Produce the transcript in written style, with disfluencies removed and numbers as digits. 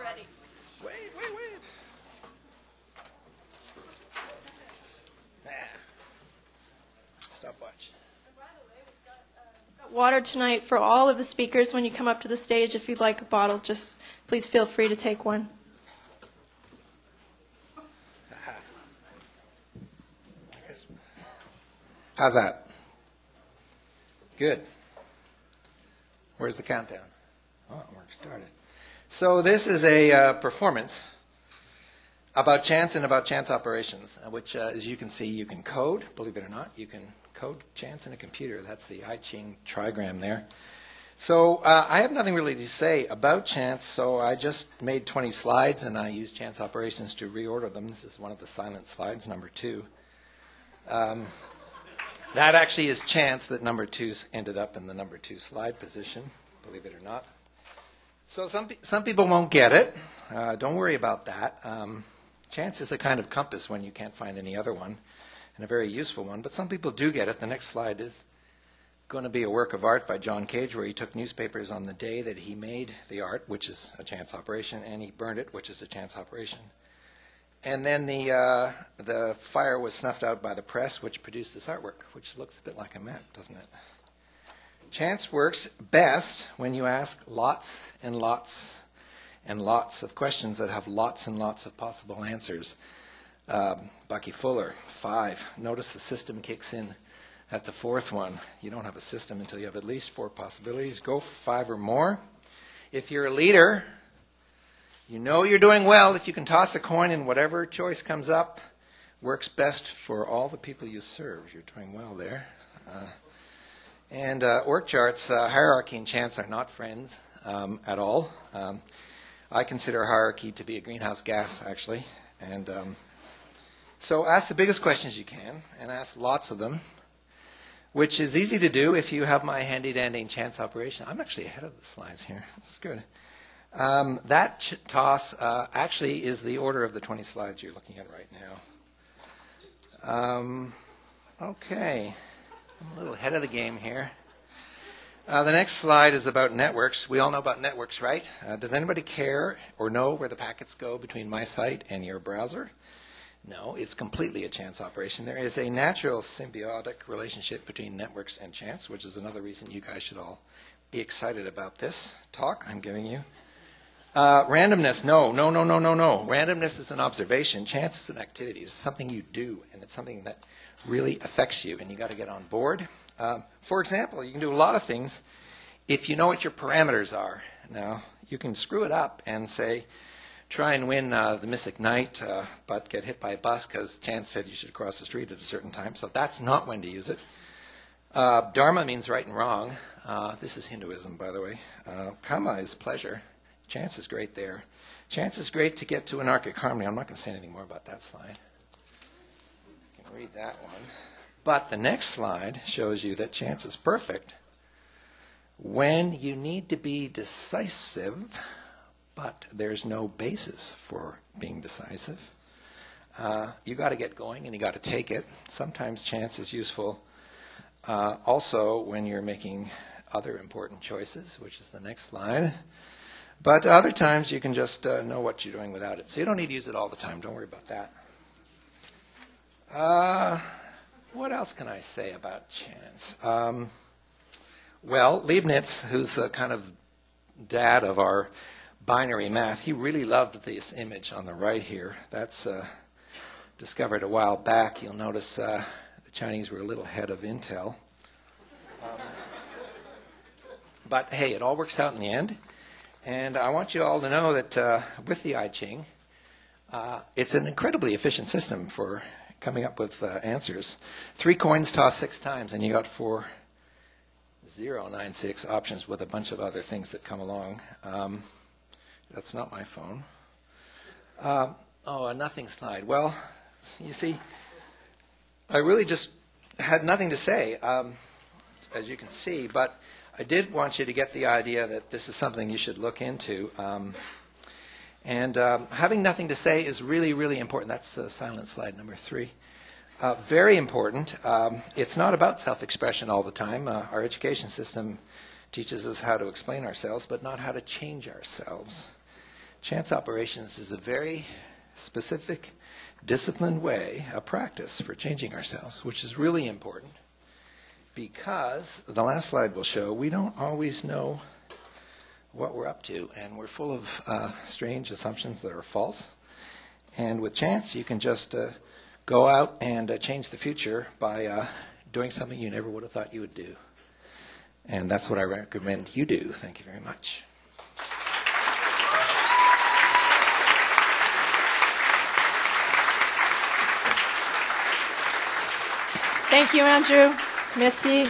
ready. Wait. Stopwatch. Water tonight for all of the speakers. When you come up to the stage, if you'd like a bottle, just please feel free to take one. How's that? Good. Where's the countdown? Oh, we're started. So this is a performance about chance and about chance operations, which, as you can see, you can code. Believe it or not, you can code chance in a computer. That's the I Ching trigram there. So I have nothing really to say about chance, so I just made 20 slides, and I used chance operations to reorder them. This is one of the silent slides, number 2. That actually is chance that number 2's ended up in the number 2 slide position, believe it or not. So some people won't get it. Don't worry about that. Chance is a kind of compass when you can't find any other one, and a very useful one. But some people do get it. The next slide is going to be a work of art by John Cage, where he took newspapers on the day that he made the art, which is a chance operation, and he burned it, which is a chance operation. And then the fire was snuffed out by the press, which produced this artwork, which looks a bit like a map, doesn't it? Chance works best when you ask lots and lots and lots of questions that have lots and lots of possible answers. Bucky Fuller, 5. Notice the system kicks in at the 4th one. You don't have a system until you have at least 4 possibilities. Go for 5 or more. If you're a leader, you know you're doing well if you can toss a coin and whatever choice comes up works best for all the people you serve. You're doing well there. And org charts, hierarchy and chance are not friends at all. I consider hierarchy to be a greenhouse gas, actually. And so ask the biggest questions you can, and ask lots of them, which is easy to do if you have my handy-dandy chance operation. I'm actually ahead of the slides here. This is good. That toss actually is the order of the 20 slides you're looking at right now. Okay. I'm a little ahead of the game here. The next slide is about networks. We all know about networks, right? Does anybody care or know where the packets go between my site and your browser? No, it's completely a chance operation. There is a natural symbiotic relationship between networks and chance, which is another reason you guys should all be excited about this talk I'm giving you. Randomness, no. Randomness is an observation. Chance is an activity. It's something you do, and it's something that really affects you, and you got to get on board. For example, you can do a lot of things if you know what your parameters are. Now, you can screw it up and say, try and win the Miss Ignite, but get hit by a bus because chance said you should cross the street at a certain time. So that's not when to use it. Dharma means right and wrong. This is Hinduism, by the way. Karma is pleasure. Chance is great there. Chance is great to get to anarchic harmony. I'm not going to say anything more about that slide. You can read that one. But the next slide shows you that chance is perfect when you need to be decisive, but there's no basis for being decisive. You got to get going and you got to take it. Sometimes chance is useful also when you're making other important choices, which is the next slide. But other times you can just know what you're doing without it. So you don't need to use it all the time. Don't worry about that. What else can I say about chance? Well, Leibniz, who's the kind of dad of our binary math, he really loved this image on the right here. That's discovered a while back. You'll notice the Chinese were a little ahead of Intel. But hey, it all works out in the end. And I want you all to know that with the I Ching, it's an incredibly efficient system for coming up with answers. 3 coins tossed 6 times, and you got 4 096 options with a bunch of other things that come along. That's not my phone. A nothing slide. Well, you see, I really just had nothing to say, as you can see, but I did want you to get the idea that this is something you should look into. And having nothing to say is really, really important. That's silent slide number 3. Very important. It's not about self-expression all the time. Our education system teaches us how to explain ourselves, but not how to change ourselves. Chance operations is a very specific, disciplined way, a practice for changing ourselves, which is really important because the last slide will show we don't always know what we're up to, and we're full of strange assumptions that are false. And with chance, you can just go out and change the future by doing something you never would have thought you would do. And that's what I recommend you do. Thank you very much. Thank you, Andrew. Merci.